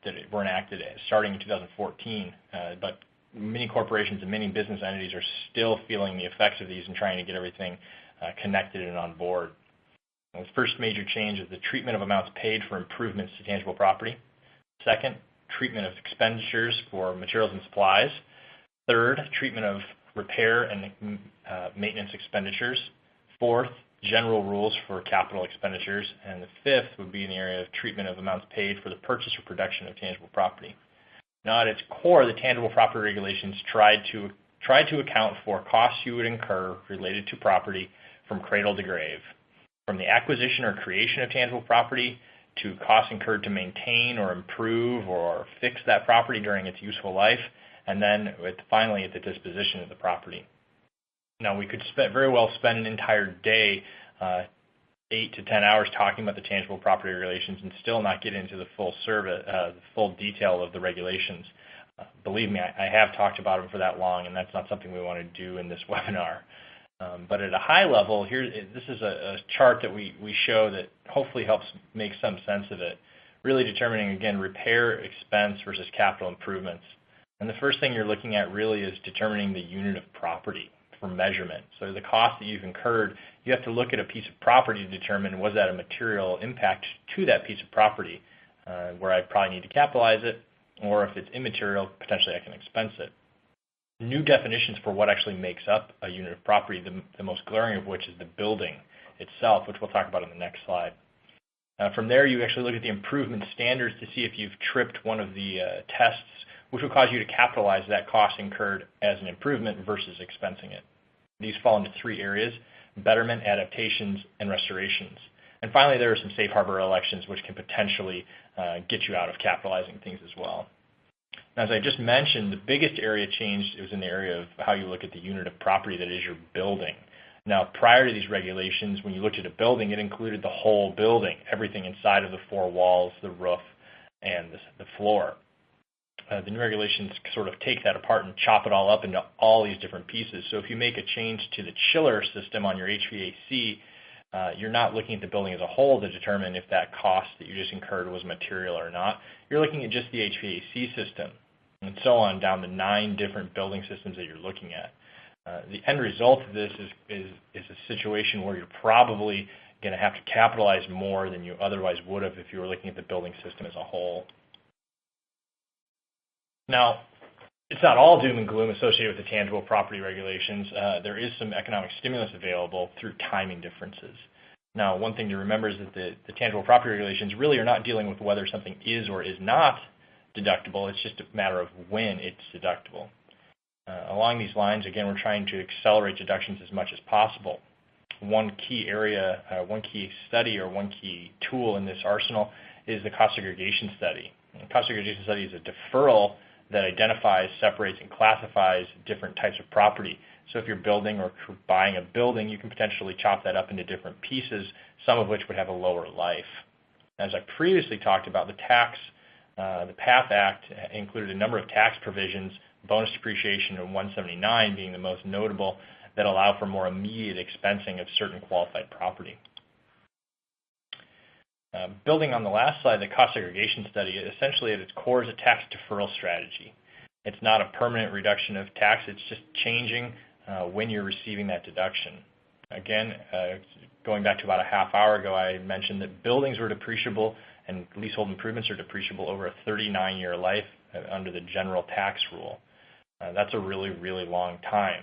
that were enacted starting in 2014, but many corporations and many business entities are still feeling the effects of these and trying to get everything connected and on board. The first major change is the treatment of amounts paid for improvements to tangible property. Second, treatment of expenditures for materials and supplies. Third, treatment of repair and maintenance expenditures. Fourth, general rules for capital expenditures, and the 5th would be in the area of treatment of amounts paid for the purchase or production of tangible property. Now, at its core, the tangible property regulations tried to account for costs you would incur related to property from cradle to grave. from the acquisition or creation of tangible property to costs incurred to maintain or improve or fix that property during its useful life, and then finally at the disposition of the property. Now, we could very well spend an entire day, 8 to 10 hours, talking about the tangible property regulations and still not get into the full detail of the regulations. Believe me, I have talked about them for that long, and that's not something we want to do in this webinar. But at a high level, this is a chart that we show that hopefully helps make some sense of it, really determining, again, repair expense versus capital improvements. And the first thing you're looking at really is determining the unit of property for measurement. So the cost that you've incurred, you have to look at a piece of property to determine was that a material impact to that piece of property, where I probably need to capitalize it, or if it's immaterial, potentially I can expense it. New definitions for what actually makes up a unit of property, the most glaring of which is the building itself, which we'll talk about in the next slide. From there, you actually look at the improvement standards to see if you've tripped one of the tests, which will cause you to capitalize that cost incurred as an improvement versus expensing it. These fall into 3 areas: betterment, adaptations, and restorations. And finally, there are some safe harbor elections which can potentially get you out of capitalizing things as well. Now, as I just mentioned, the biggest area changed was in the area of how you look at the unit of property that is your building. Now, prior to these regulations, when you looked at a building, it included the whole building, everything inside of the 4 walls, the roof, and the floor. The new regulations sort of take that apart and chop it all up into all these different pieces. So if you make a change to the chiller system on your HVAC, you're not looking at the building as a whole to determine if that cost that you just incurred was material or not. You're looking at just the HVAC system, and so on down the 9 different building systems that you're looking at. The end result of this is a situation where you're probably going to have to capitalize more than you otherwise would have if you were looking at the building system as a whole. Now, it's not all doom and gloom associated with the tangible property regulations. There is some economic stimulus available through timing differences. Now, one thing to remember is that the tangible property regulations really are not dealing with whether something is or is not deductible. It's just a matter of when it's deductible. Along these lines, again, we're trying to accelerate deductions as much as possible. One key area, one key study, or one key tool in this arsenal is the cost segregation study. The cost segregation study is a deferral that identifies, separates, and classifies different types of property. So if you're building or buying a building, you can potentially chop that up into different pieces, some of which would have a lower life. As I previously talked about, the PATH Act included a number of tax provisions, bonus depreciation and 179 being the most notable, that allow for more immediate expensing of certain qualified property. Building on the last slide, the cost segregation study, essentially at its core is a tax deferral strategy. It's not a permanent reduction of tax, it's just changing when you're receiving that deduction. Again, going back to about a half hour ago, I mentioned that buildings were depreciable and leasehold improvements are depreciable over a 39-year life under the general tax rule. That's a really, really long time.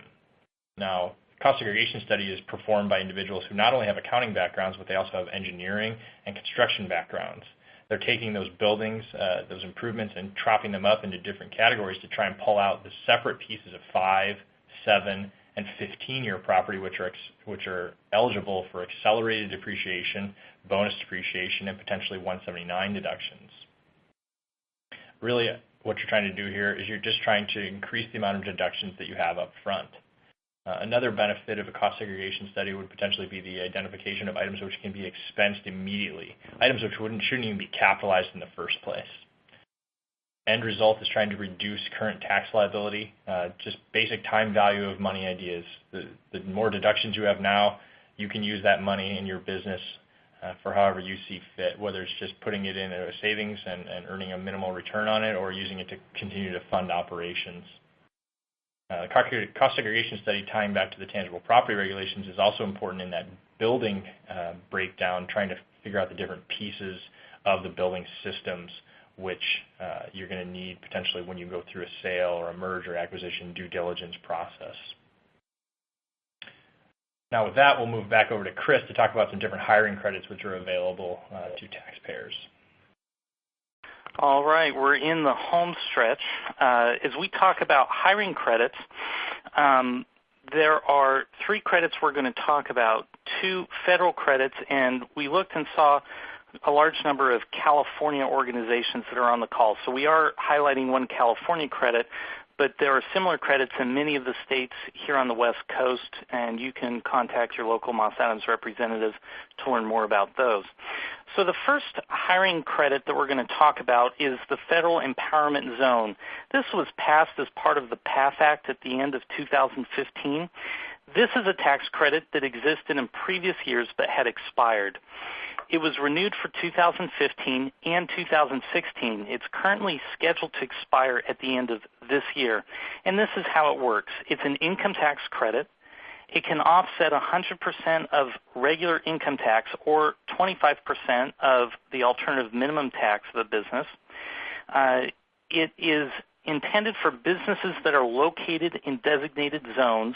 Now, cost segregation study is performed by individuals who not only have accounting backgrounds, but they also have engineering and construction backgrounds. They're taking those buildings, those improvements, and chopping them up into different categories to try and pull out the separate pieces of 5, 7, and 15-year property, which are eligible for accelerated depreciation, bonus depreciation, and potentially 179 deductions. Really, what you're trying to do here is you're just trying to increase the amount of deductions that you have up front. Another benefit of a cost segregation study would potentially be the identification of items which can be expensed immediately, items which shouldn't even be capitalized in the first place. End result is trying to reduce current tax liability, just basic time value of money ideas. The more deductions you have now, you can use that money in your business for however you see fit, whether it's just putting it in a savings and earning a minimal return on it, or using it to continue to fund operations. The cost segregation study, tying back to the tangible property regulations, is also important in that building breakdown, trying to figure out the different pieces of the building systems which you're going to need potentially when you go through a sale or a merger, acquisition, due diligence process. Now with that, we'll move back over to Chris to talk about some different hiring credits which are available to taxpayers. All right, we're in the home stretch. As we talk about hiring credits, there are 3 credits we're going to talk about, 2 federal credits, and we looked and saw a large number of California organizations that are on the call. So we are highlighting one California credit, but there are similar credits in many of the states here on the West Coast, and you can contact your local Moss Adams representative to learn more about those. So the first hiring credit that we're going to talk about is the Federal Empowerment Zone. This was passed as part of the PATH Act at the end of 2015. This is a tax credit that existed in previous years but had expired. It was renewed for 2015 and 2016. It's currently scheduled to expire at the end of this year. And this is how it works. It's an income tax credit. It can offset 100% of regular income tax or 25% of the alternative minimum tax of a business. It is intended for businesses that are located in designated zones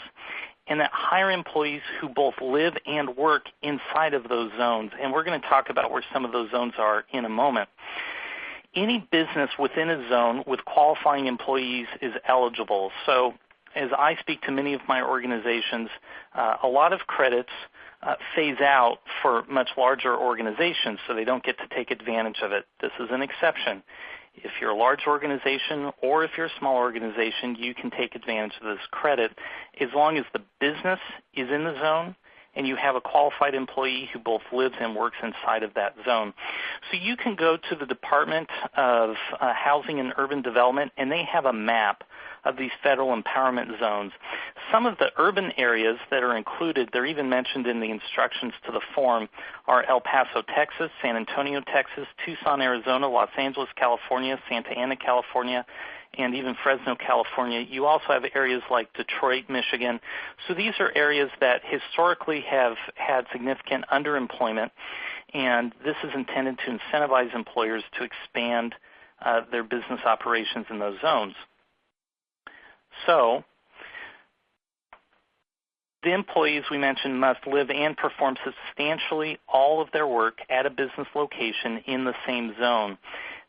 and that hire employees who both live and work inside of those zones. And we're going to talk about where some of those zones are in a moment. Any business within a zone with qualifying employees is eligible. So as I speak to many of my organizations, a lot of credits phase out for much larger organizations, so they don't get to take advantage of it. This is an exception. If you're a large organization or if you're a small organization, you can take advantage of this credit as long as the business is in the zone and you have a qualified employee who both lives and works inside of that zone. So you can go to the Department of Housing and Urban Development, and they have a map of these federal empowerment zones. Some of the urban areas that are included, they're even mentioned in the instructions to the form, are El Paso, Texas, San Antonio, Texas, Tucson, Arizona, Los Angeles, California, Santa Ana, California, and even Fresno, California. You also have areas like Detroit, Michigan. So these are areas that historically have had significant underemployment, and this is intended to incentivize employers to expand their business operations in those zones. So the employees we mentioned must live and perform substantially all of their work at a business location in the same zone.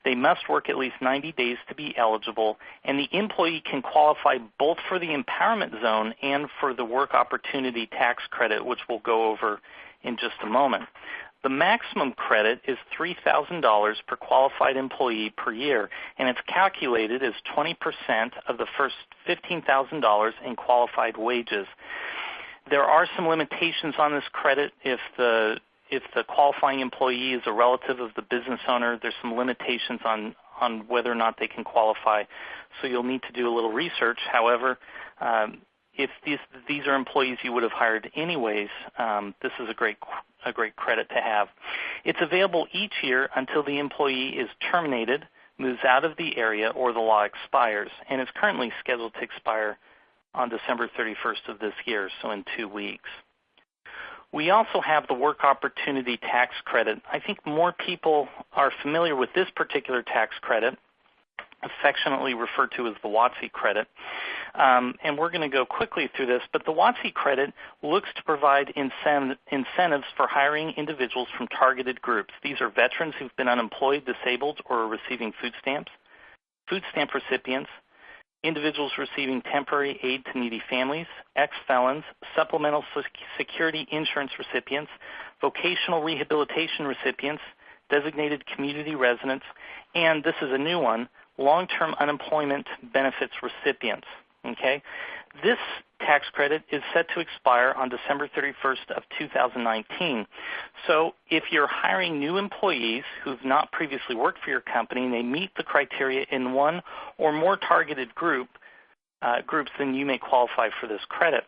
They must work at least 90 days to be eligible, and the employee can qualify both for the empowerment zone and for the work opportunity tax credit, which we'll go over in just a moment. The maximum credit is $3,000 per qualified employee per year, and it's calculated as 20% of the first $15,000 in qualified wages. There are some limitations on this credit. If the qualifying employee is a relative of the business owner, there's some limitations on whether or not they can qualify, so you'll need to do a little research. However, if these are employees you would have hired anyways, this is a great credit to have. It's available each year until the employee is terminated, moves out of the area, or the law expires, and it's currently scheduled to expire on December 31st of this year, so in 2 weeks. We also have the Work Opportunity Tax Credit. I think more people are familiar with this particular tax credit, affectionately referred to as the WOTC credit. And we're going to go quickly through this, but the WOTC credit looks to provide incentives for hiring individuals from targeted groups. These are veterans who've been unemployed, disabled, or are receiving food stamps, food stamp recipients, individuals receiving temporary aid to needy families, ex-felons, supplemental security insurance recipients, vocational rehabilitation recipients, designated community residents, and this is a new one, long-term unemployment benefits recipients. Okay? This tax credit is set to expire on December 31st of 2019. So if you're hiring new employees who've not previously worked for your company and they meet the criteria in one or more targeted groups, then you may qualify for this credit.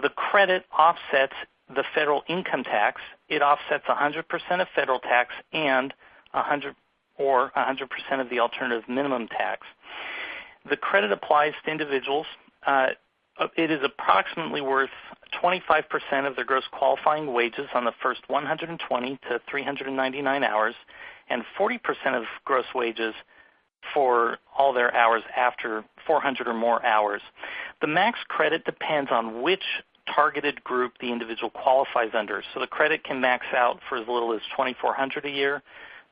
The credit offsets the federal income tax. It offsets 100% of federal tax and 100% of the alternative minimum tax. The credit applies to individuals. It is approximately worth 25% of their gross qualifying wages on the first 120 to 399 hours and 40% of gross wages for all their hours after 400 or more hours. The max credit depends on which targeted group the individual qualifies under. So the credit can max out for as little as $2,400 a year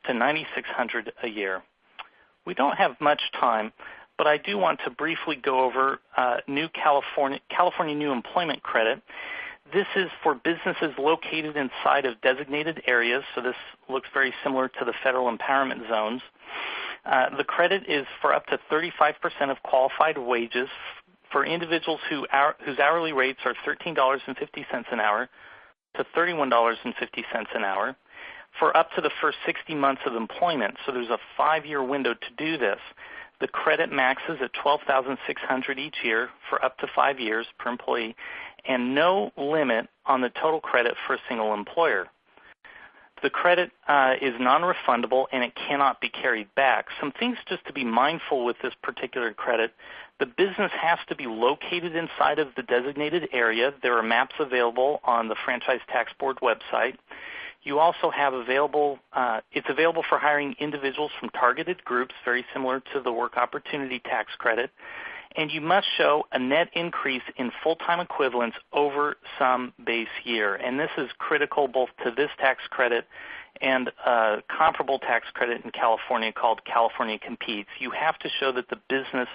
to $9,600 a year. We don't have much time, but I do want to briefly go over new California New Employment Credit. This is for businesses located inside of designated areas, so this looks very similar to the federal empowerment zones. The credit is for up to 35% of qualified wages for individuals whose hourly rates are $13.50 an hour to $31.50 an hour for up to the first 60 months of employment. So there's a 5-year window to do this. The credit maxes at $12,600 each year for up to 5 years per employee, and no limit on the total credit for a single employer. The credit is non-refundable and it cannot be carried back. Some things just to be mindful with this particular credit: the business has to be located inside of the designated area. There are maps available on the Franchise Tax Board website. You also have it's available for hiring individuals from targeted groups, very similar to the Work Opportunity Tax Credit. And you must show a net increase in full-time equivalents over some base year. And this is critical both to this tax credit and a comparable tax credit in California called California Competes. You have to show that the business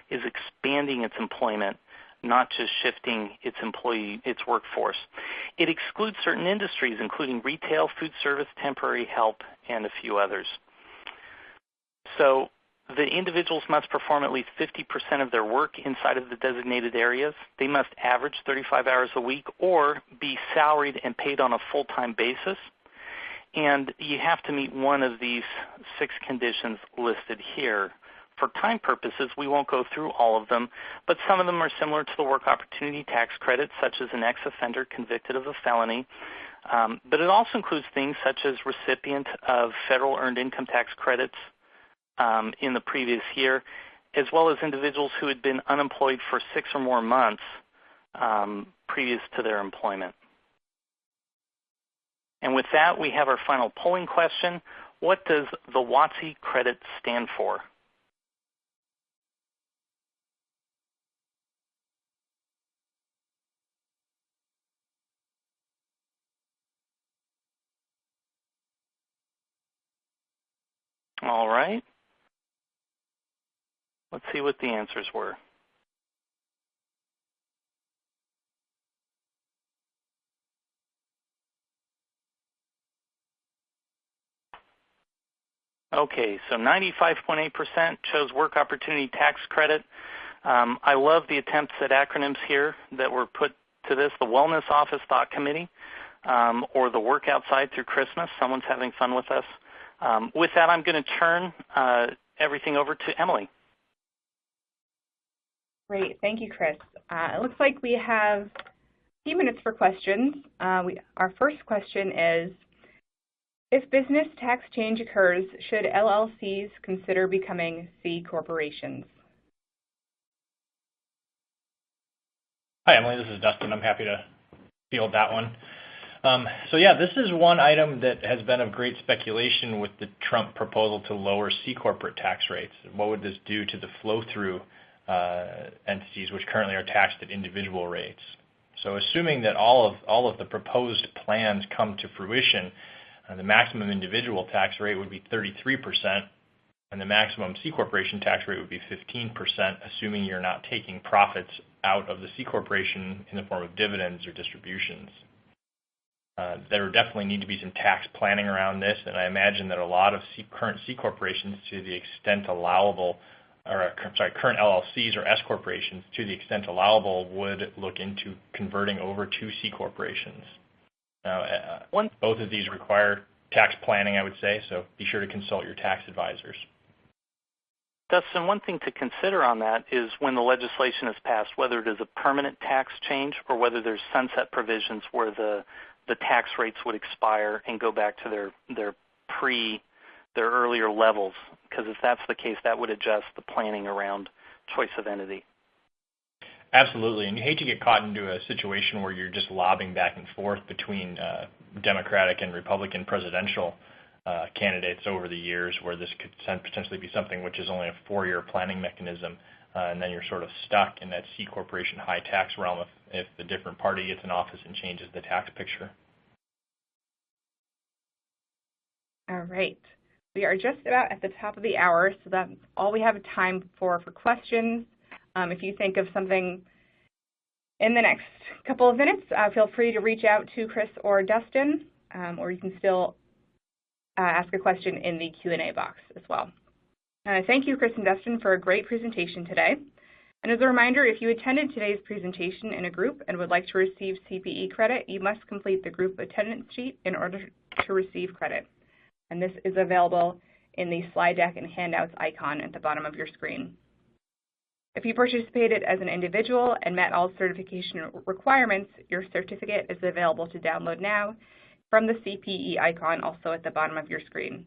is expanding its employment, not just shifting its workforce. It excludes certain industries, including retail, food service, temporary help, and a few others. So the individuals must perform at least 50% of their work inside of the designated areas. They must average 35 hours a week or be salaried and paid on a full-time basis. And you have to meet one of these 6 conditions listed here. For time purposes, we won't go through all of them, but some of them are similar to the Work Opportunity Tax Credit, such as an ex-offender convicted of a felony. But it also includes things such as recipient of federal earned income tax credits in the previous year, as well as individuals who had been unemployed for 6 or more months previous to their employment. And with that, we have our final polling question. What does the WOTC credit stand for? All right. Let's see what the answers were. Okay, so 95.8% chose Work Opportunity Tax Credit. I love the attempts at acronyms here that were put to this: the Wellness Office Thought Committee, or the Work Outside Through Christmas. Someone's having fun with us. With that, I'm going to turn everything over to Emily. Great. Thank you, Chris. It looks like we have a few minutes for questions. Our first question is, if business tax change occurs, should LLCs consider becoming C corporations? Hi, Emily. This is Dustin. I'm happy to field that one. So yeah, this is one item that has been of great speculation with the Trump proposal to lower C corporate tax rates. What would this do to the flow-through entities which currently are taxed at individual rates? So assuming that all of the proposed plans come to fruition, the maximum individual tax rate would be 33%, and the maximum C corporation tax rate would be 15%, assuming you're not taking profits out of the C corporation in the form of dividends or distributions. There would definitely need to be some tax planning around this, and I imagine that a lot of current C corporations, to the extent allowable, current LLCs or S corporations, to the extent allowable, would look into converting over to C corporations. Now, both of these require tax planning, I would say, so be sure to consult your tax advisors. Dustin, one thing to consider on that is when the legislation is passed, whether it is a permanent tax change or whether there's sunset provisions where the tax rates would expire and go back to their earlier levels. Because if that's the case, that would adjust the planning around choice of entity. Absolutely, and you hate to get caught into a situation where you're just lobbing back and forth between Democratic and Republican presidential candidates over the years, where this could potentially be something which is only a 4-year planning mechanism, and then you're sort of stuck in that C corporation high tax realm if the different party gets in office and changes the tax picture. All right. We are just about at the top of the hour, so that's all we have time for questions. If you think of something in the next couple of minutes, feel free to reach out to Chris or Dustin, or you can still ask a question in the Q&A box as well. Thank you, Chris and Dustin, for a great presentation today. And as a reminder, if you attended today's presentation in a group and would like to receive CPE credit, you must complete the group attendance sheet in order to receive credit. And this is available in the slide deck and handouts icon at the bottom of your screen. If you participated as an individual and met all certification requirements, your certificate is available to download now from the CPE icon also at the bottom of your screen.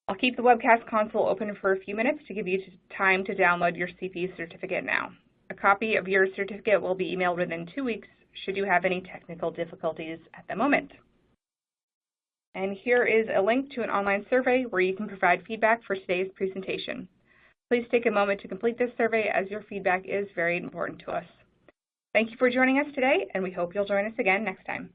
I'll keep the webcast console open for a few minutes to give you time to download your CPE certificate now. A copy of your certificate will be emailed within 2 weeks should you have any technical difficulties at the moment. And here is a link to an online survey where you can provide feedback for today's presentation. Please take a moment to complete this survey as your feedback is very important to us. Thank you for joining us today, and we hope you'll join us again next time.